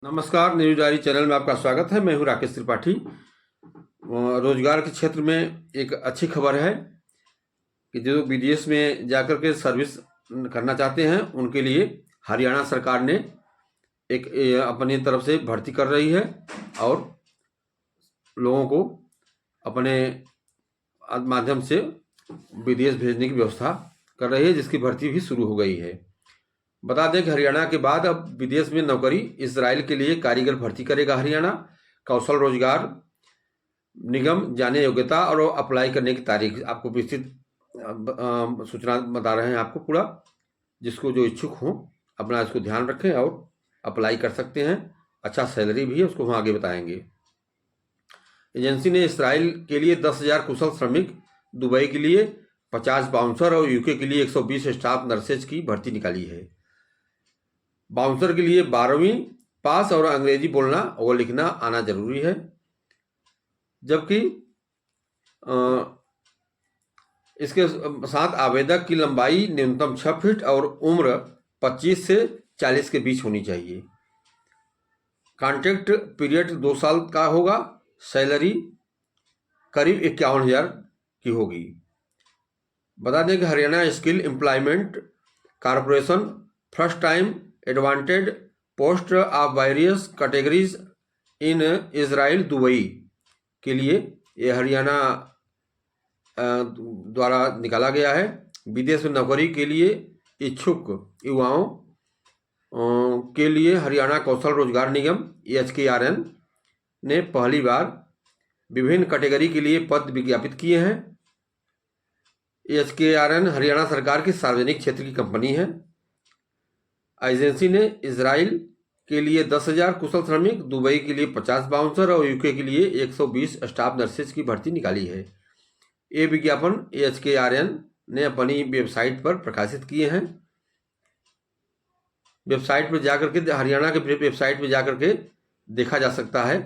नमस्कार, news diary channel में आपका स्वागत है। मैं हूं राकेश त्रिपाठी। रोजगार के क्षेत्र में एक अच्छी खबर है कि जो विदेश में जाकर के सर्विस करना चाहते हैं उनके लिए हरियाणा सरकार ने एक अपनी तरफ से भर्ती कर रही है और लोगों को अपने माध्यम से विदेश भेजने की व्यवस्था कर रही है, जिसकी भर्ती भी शुरू हो गई है। बता दें कि हरियाणा के बाद अब विदेश में नौकरी इजराइल के लिए कारीगर भर्ती करेगा। हरियाणा कौशल रोजगार निगम जाने योग्यता और अप्लाई करने की तारीख आपको विस्तृत सूचना बता रहे हैं आपको पूरा। जिसको जो इच्छुक हों अपना इसको ध्यान रखें और अप्लाई कर सकते हैं। अच्छा सैलरी भी है, उसको हम आगे बताएंगे। एजेंसी ने इसराइल के लिए 10,000 कुशल श्रमिक, दुबई के लिए 50 बाउंसर और यूके के लिए 120 स्टाफ नर्सेज की भर्ती निकाली है। बाउंसर के लिए 12वीं पास और अंग्रेजी बोलना और लिखना आना जरूरी है, जबकि इसके साथ आवेदक की लंबाई न्यूनतम 6 फीट और उम्र 25 से 40 के बीच होनी चाहिए। कॉन्ट्रैक्ट पीरियड 2 साल का होगा। सैलरी करीब 51,000 की होगी। बता दें कि Haryana skill employment corporation first time एडवांटेड post of various categories in Israel Dubai के लिए ये हरियाणा द्वारा निकाला गया है। विदेश में नौकरी के लिए इच्छुक युवाओं के लिए हरियाणा कौशल रोजगार निगम HKRN ने पहली बार विभिन्न कैटेगरी के लिए पद विज्ञापित किए हैं। HKRN हरियाणा सरकार की सार्वजनिक क्षेत्र की कंपनी है। एजेंसी ने इजराइल के लिए 10,000 कुशल श्रमिक, दुबई के लिए 50 बाउंसर और यूके के लिए 120 स्टाफ नर्सेज की भर्ती निकाली है। ये विज्ञापन HKRN ने अपनी वेबसाइट पर प्रकाशित किए हैं। वेबसाइट पर जाकर के हरियाणा के वेबसाइट पर जाकर के देखा जा सकता है।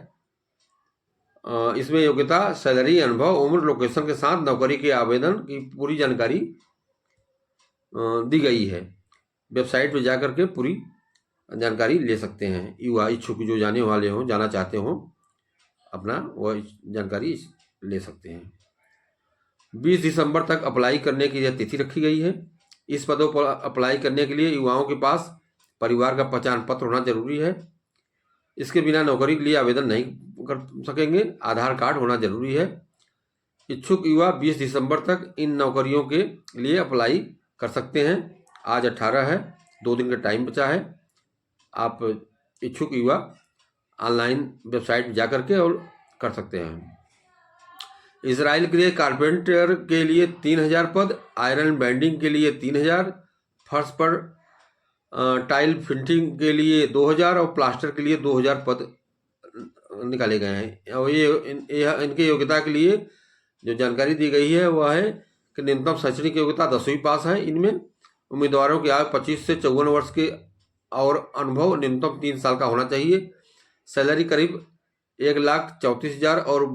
इसमें योग्यता, सैलरी, अनुभव, उम्र, लोकेशन के साथ नौकरी के आवेदन की पूरी जानकारी दी गई है। वेबसाइट पर जाकर के पूरी जानकारी ले सकते हैं। युवा इच्छुक जो जाने वाले हों, जाना चाहते हों, अपना वह जानकारी ले सकते हैं। 20 दिसंबर तक अप्लाई करने की यह तिथि रखी गई है। इस पदों पर अप्लाई करने के लिए युवाओं के पास परिवार का पहचान पत्र होना जरूरी है। इसके बिना नौकरी के लिए आवेदन नहीं कर सकेंगे। आधार कार्ड होना जरूरी है। इच्छुक युवा 20 दिसंबर तक इन नौकरियों के लिए अप्लाई कर सकते हैं। आज 18 है, 2 दिन का टाइम बचा है। आप इच्छुक युवा ऑनलाइन वेबसाइट में जाकर के और कर सकते हैं। इजराइल के लिए कारपेंटर के लिए 3,000 पद, आयरन बैंडिंग के लिए 3,000, फर्श पर टाइल फिटिंग के लिए 2,000 और प्लास्टर के लिए 2,000 पद निकाले गए हैं। और इनके योग्यता के लिए जो जानकारी दी गई है वह है कि न्यूनतम शैक्षणिक योग्यता 10वीं पास है। इनमें उम्मीदवारों की आयु 25 से 54 वर्ष के और अनुभव न्यूनतम 3 साल का होना चाहिए। सैलरी करीब 1,34,000 और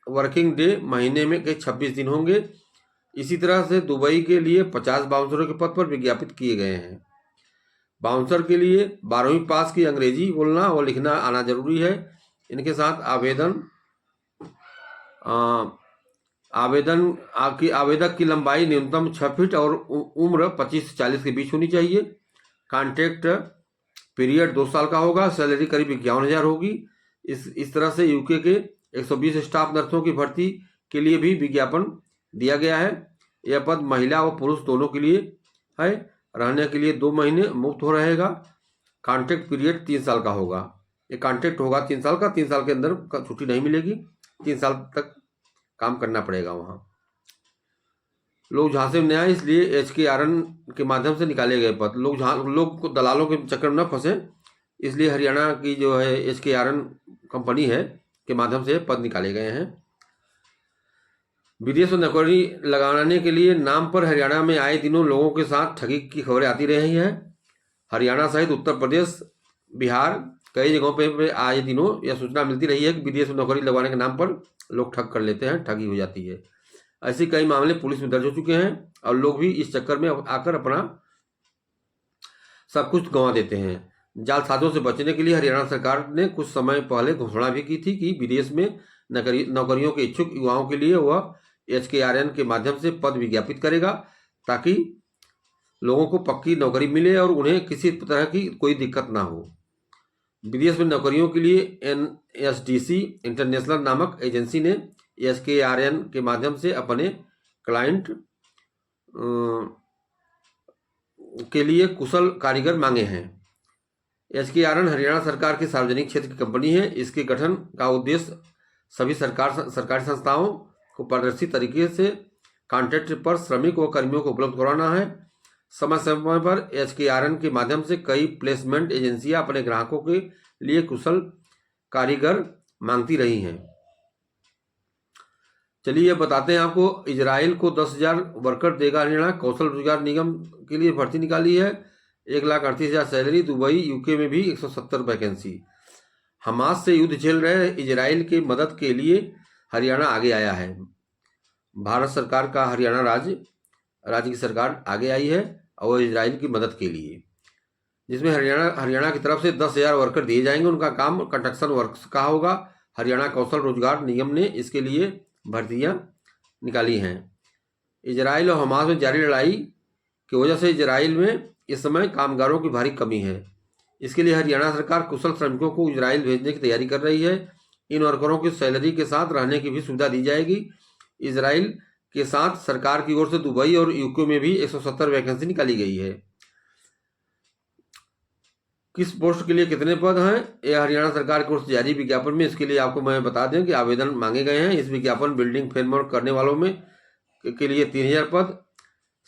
वर्किंग डे महीने में के 26 दिन होंगे। इसी तरह से दुबई के लिए 50 बाउंसरों के पद पर विज्ञापित किए गए हैं। बाउंसर के लिए 12वीं पास की अंग्रेजी बोलना और लिखना आना जरूरी है। इनके साथ आवेदक की लंबाई न्यूनतम 6 फीट और उम्र 25 से 40 के बीच होनी चाहिए। कॉन्ट्रैक्ट पीरियड 2 साल का होगा। सैलरी करीब 51,000 होगी। इस तरह से यूके के 120 स्टाफ नर्सों की भर्ती के लिए भी विज्ञापन दिया गया है। यह पद महिला व पुरुष दोनों के लिए है। रहने के लिए 2 महीने मुफ्त हो रहेगा। कॉन्ट्रैक्ट पीरियड 3 साल का होगा। ये कॉन्ट्रैक्ट होगा 3 साल का। 3 साल के अंदर छुट्टी नहीं मिलेगी। 3 साल तक काम करना पड़ेगा वहाँ। लोग झांसे में न आए, इसलिए HKRN के माध्यम से निकाले गए पद। लोग को दलालों के चक्कर में न फंसे, इसलिए हरियाणा की जो है HKRN कंपनी है के माध्यम से पद निकाले गए हैं। विदेश में नौकरी लगाने के लिए नाम पर हरियाणा में आए दिनों लोगों के साथ ठगी की खबरें आती रही हैं। हरियाणा सहित उत्तर प्रदेश, बिहार कई जगहों पे आए दिनों यह सूचना मिलती रही है कि विदेश में नौकरी लगवाने के नाम पर लोग ठग कर लेते हैं, ठगी हो जाती है। ऐसे कई मामले पुलिस में दर्ज हो चुके हैं और लोग भी इस चक्कर में आकर अपना सब कुछ गंवा देते हैं। जालसाजों से बचने के लिए हरियाणा सरकार ने कुछ समय पहले घोषणा भी की थी कि विदेश में नौकरियों के इच्छुक युवाओं के लिए वह HKRN के माध्यम से पद विज्ञापित करेगा, ताकि लोगों को पक्की नौकरी मिले और उन्हें किसी तरह की कोई दिक्कत ना हो। विदेश में नौकरियों के लिए NSDC इंटरनेशनल नामक एजेंसी ने HKRN के माध्यम से अपने क्लाइंट के लिए कुशल कारीगर मांगे हैं। HKRN हरियाणा सरकार की सार्वजनिक क्षेत्र की कंपनी है। इसके गठन का उद्देश्य सभी सरकारी संस्थाओं को पारदर्शी तरीके से कॉन्ट्रैक्ट पर श्रमिक व कर्मियों को उपलब्ध कराना है। समय समय पर HKRN के माध्यम से कई प्लेसमेंट एजेंसियां अपने ग्राहकों के लिए कुशल कारीगर मांगती रही हैं। चलिए अब बताते हैं आपको, इजराइल को 10,000 वर्कर देगा हरियाणा। कौशल रोजगार निगम के लिए भर्ती निकाली है। 1,38,000 सैलरी। दुबई UK में भी 170 वैकेंसी। हमास से युद्ध झेल रहे इजराइल की मदद के लिए हरियाणा आगे आया है। भारत सरकार का हरियाणा राज्य की सरकार आगे आई है और इजराइल की मदद के लिए, जिसमें हरियाणा की तरफ से 10,000 वर्कर दिए जाएंगे। उनका काम कंस्ट्रक्शन वर्क्स का होगा। हरियाणा कौशल रोजगार निगम ने इसके लिए भर्तियां निकाली हैं। इजराइल और हमास में जारी लड़ाई की वजह से इजराइल में इस समय कामगारों की भारी कमी है। इसके लिए हरियाणा सरकार कुशल श्रमिकों को इजराइल भेजने की तैयारी कर रही है। इन वर्करों की सैलरी के साथ रहने की भी सुविधा दी जाएगी। इजराइल के साथ सरकार की ओर से दुबई और UK में भी 170 वैकेंसी निकाली गई है। किस पोस्ट के लिए कितने पद हैं, यह हरियाणा सरकार की ओर से जारी विज्ञापन में। इसके लिए आपको मैं बता दें कि आवेदन मांगे गए हैं। इस विज्ञापन बिल्डिंग फ्रेमवर्क करने वालों में के लिए 3,000 पद,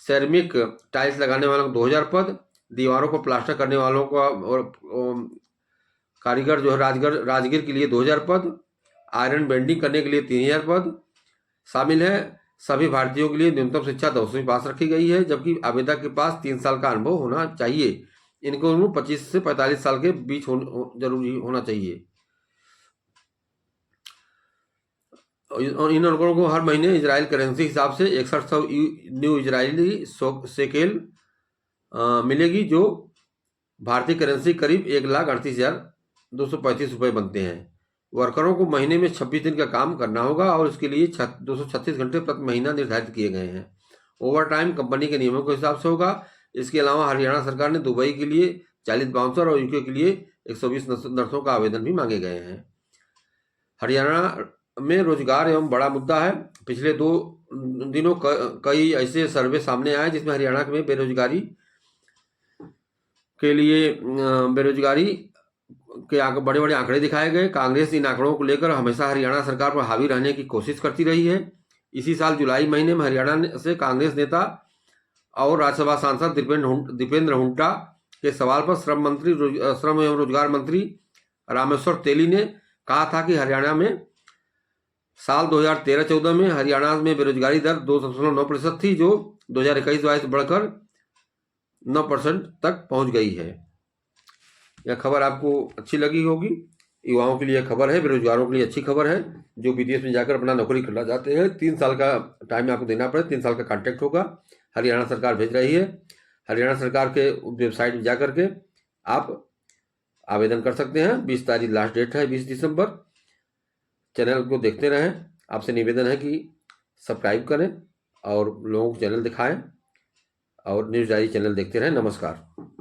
सेरेमिक टाइल्स लगाने वालों को 2,000 पद, दीवारों को प्लास्टर करने वालों को और कारीगर जो है राजगीर के लिए 2,000 पद, आयरन बेंडिंग करने के लिए 3,000 पद शामिल है। सभी भारतीयों के लिए न्यूनतम शिक्षा 10वीं पास रखी गई है, जबकि आवेदक के पास 3 साल का अनुभव होना चाहिए। इनको उम्र 25 से 45 साल के बीच जरूरी होना चाहिए। और इन वर्करों को हर महीने इजराइल करेंसी हिसाब से 6100 न्यू इजरायली शेकेल मिलेगी, जो भारतीय करेंसी करीब 1,38,235 रुपये बनते हैं। वर्करों को महीने में 26 दिन का काम करना होगा और इसके लिए 236 घंटे प्रति महीना निर्धारित किए गए हैं। ओवर टाइम कंपनी के नियमों के हिसाब से होगा। इसके अलावा हरियाणा सरकार ने दुबई के लिए 40 बाउंसर और UK के लिए 120 नर्सों का आवेदन भी मांगे गए हैं। हरियाणा में रोजगार एवं बड़ा मुद्दा है। पिछले 2 दिनों कई ऐसे सर्वे सामने आए जिसमें हरियाणा में बेरोजगारी के बड़े बड़े आंकड़े दिखाए गए। कांग्रेस इन आंकड़ों को लेकर हमेशा हरियाणा सरकार पर हावी रहने की कोशिश करती रही है। इसी साल जुलाई महीने में हरियाणा से कांग्रेस नेता और राज्यसभा सांसद दीपेंद्र हुड्डा के सवाल पर श्रम एवं रोजगार मंत्री रामेश्वर तेली ने कहा था कि हरियाणा में साल 2013-14 में हरियाणा में बेरोजगारी दर 2.9% थी, जो 2021-22 बढ़कर 9% तक पहुंच गई है। यह खबर आपको अच्छी लगी होगी। युवाओं के लिए खबर है, बेरोजगारों के लिए अच्छी खबर है। जो विदेश में जाकर अपना नौकरी करना चाहते हैं, 3 साल का टाइम आपको देना पड़े, 3 साल का कॉन्ट्रैक्ट होगा। हरियाणा सरकार भेज रही है। हरियाणा सरकार के वेबसाइट में जाकर के आप आवेदन कर सकते हैं। 20 तारीख लास्ट डेट है, 20 दिसंबर। चैनल को देखते रहें। आपसे निवेदन है कि सब्सक्राइब करें और लोगों को चैनल दिखाएं और न्यूज़ डायरी चैनल देखते रहें। नमस्कार।